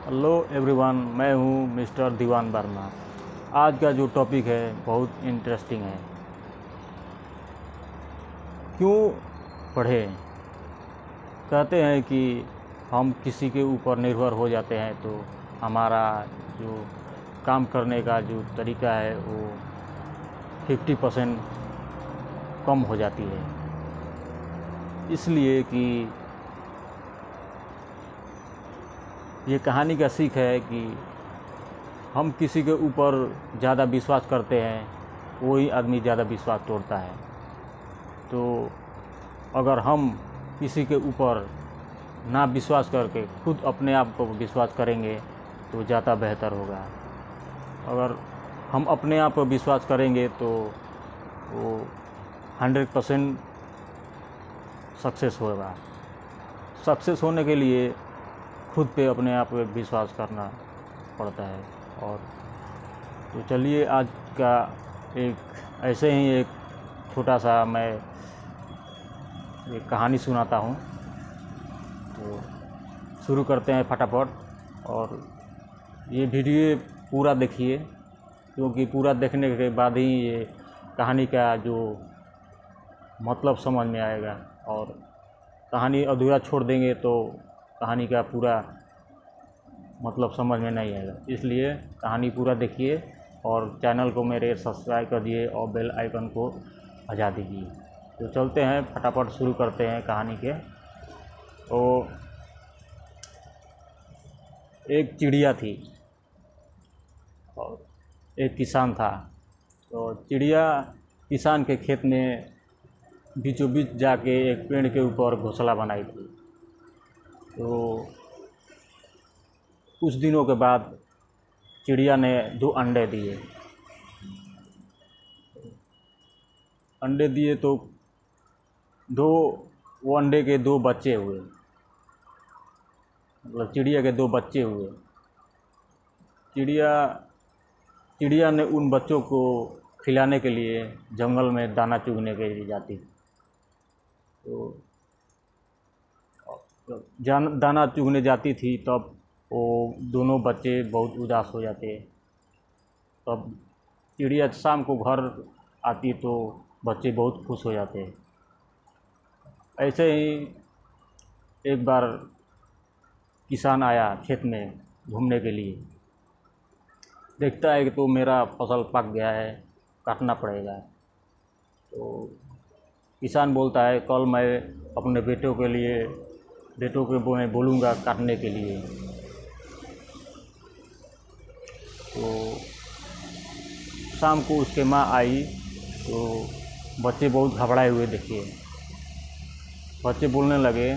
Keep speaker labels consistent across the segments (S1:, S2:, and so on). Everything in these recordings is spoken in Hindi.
S1: हेलो एवरीवन, मैं हूं मिस्टर दीवान वर्मा। आज का जो टॉपिक है बहुत इंटरेस्टिंग है। क्यों पढ़ें? कहते हैं कि हम किसी के ऊपर निर्भर हो जाते हैं तो हमारा जो काम करने का जो तरीका है वो 50% कम हो जाती है। इसलिए कि ये कहानी का सीख है कि हम किसी के ऊपर ज़्यादा विश्वास करते हैं, वही आदमी ज़्यादा विश्वास तोड़ता है। तो अगर हम किसी के ऊपर ना विश्वास करके खुद अपने आप को विश्वास करेंगे तो ज़्यादा बेहतर होगा। अगर हम अपने आप पर विश्वास करेंगे तो वो 100% सक्सेस होगा। सक्सेस होने के लिए खुद पे अपने आप पे विश्वास करना पड़ता है। और तो चलिए आज का ऐसे ही एक छोटा सा मैं एक कहानी सुनाता हूँ। तो शुरू करते हैं फटाफट। और ये वीडियो पूरा देखिए, क्योंकि पूरा देखने के बाद ही ये कहानी का जो मतलब समझ में आएगा। और कहानी अधूरा छोड़ देंगे तो कहानी का पूरा मतलब समझ में नहीं आएगा। इसलिए कहानी पूरा देखिए और चैनल को मेरे सब्सक्राइब कर दिए और बेल आइकन को बजा दीजिए। तो चलते हैं फटाफट शुरू करते हैं कहानी के। तो एक चिड़िया थी और एक किसान था। तो चिड़िया किसान के खेत में बीचों बीच जाके एक पेड़ के ऊपर घोंसला बनाई थी। तो कुछ दिनों के बाद चिड़िया ने 2 अंडे दिए। अंडे दिए तो वो अंडे के 2 बच्चे हुए, मतलब चिड़िया के 2 बच्चे हुए। चिड़िया ने उन बच्चों को खिलाने के लिए जंगल में दाना चुगने के लिए जाती। तो दाना चुगने जाती थी तब वो दोनों बच्चे बहुत उदास हो जाते। तब चिड़िया शाम को घर आती तो बच्चे बहुत खुश हो जाते। ऐसे ही एक बार किसान आया खेत में घूमने के लिए। देखता है कि तो मेरा फसल पक गया है, काटना पड़ेगा। तो किसान बोलता है कल मैं अपने बेटों को मैं बोलूँगा काटने के लिए। तो शाम को उसके माँ आई तो बच्चे बहुत घबराए हुए दिखे। बच्चे बोलने लगे,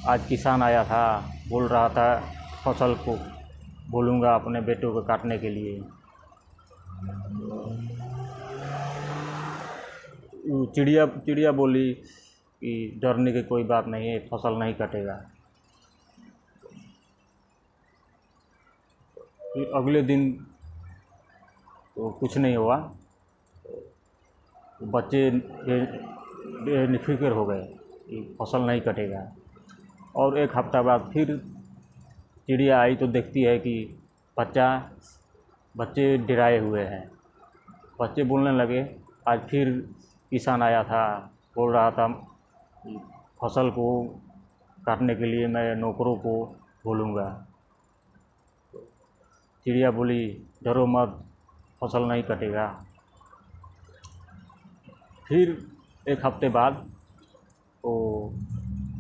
S1: आज किसान आया था, बोल रहा था फसल को बोलूँगा अपने बेटों को काटने के लिए। चिड़िया बोली कि डरने की कोई बात नहीं है, फसल नहीं कटेगा। फिर अगले दिन तो कुछ नहीं हुआ। तो बच्चे बेफिक्र हो गए कि फसल नहीं कटेगा। और एक हफ्ता बाद फिर चिड़िया आई तो देखती है कि बच्चे डराए हुए हैं। बच्चे बोलने लगे, आज फिर किसान आया था, बोल रहा था फसल को काटने के लिए मैं नौकरों को बोलूँगा। चिड़िया बोली, डरो मत, फसल नहीं कटेगा। फिर एक हफ्ते बाद तो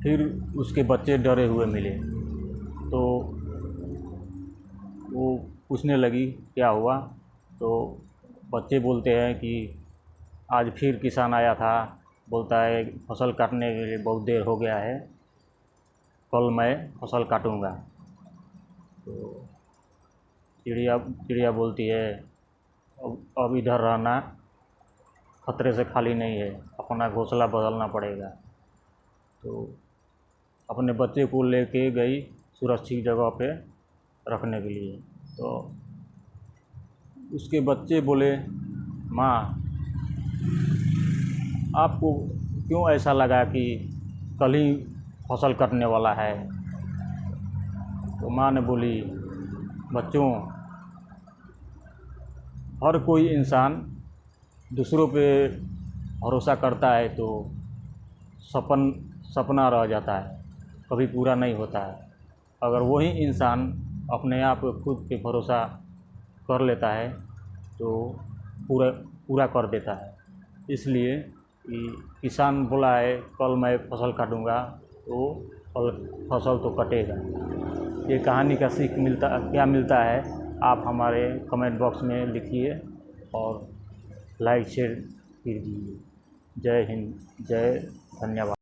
S1: फिर उसके बच्चे डरे हुए मिले। तो वो पूछने लगी क्या हुआ। तो बच्चे बोलते हैं कि आज फिर किसान आया था, बोलता है फसल काटने के लिए बहुत देर हो गया है, कल मैं फसल काटूंगा। तो चिड़िया बोलती है अब इधर रहना खतरे से खाली नहीं है, अपना घोंसला बदलना पड़ेगा। तो अपने बच्चे को लेके गई सुरक्षित जगह पे रखने के लिए। तो उसके बच्चे बोले, माँ आपको क्यों ऐसा लगा कि कल ही फसल कटने वाला है। तो माँ ने बोली, बच्चों, हर कोई इंसान दूसरों पे भरोसा करता है तो सपना रह जाता है, कभी पूरा नहीं होता है। अगर वही इंसान अपने आप खुद पे भरोसा कर लेता है तो पूरा पूरा कर देता है। इसलिए कि किसान बोला है कल मैं फसल काटूंगा, तो फसल तो कटेगा। ये कहानी का सीख क्या मिलता है, आप हमारे कमेंट बॉक्स में लिखिए और लाइक शेयर कीजिए। जय हिंद, जय धन्यवाद।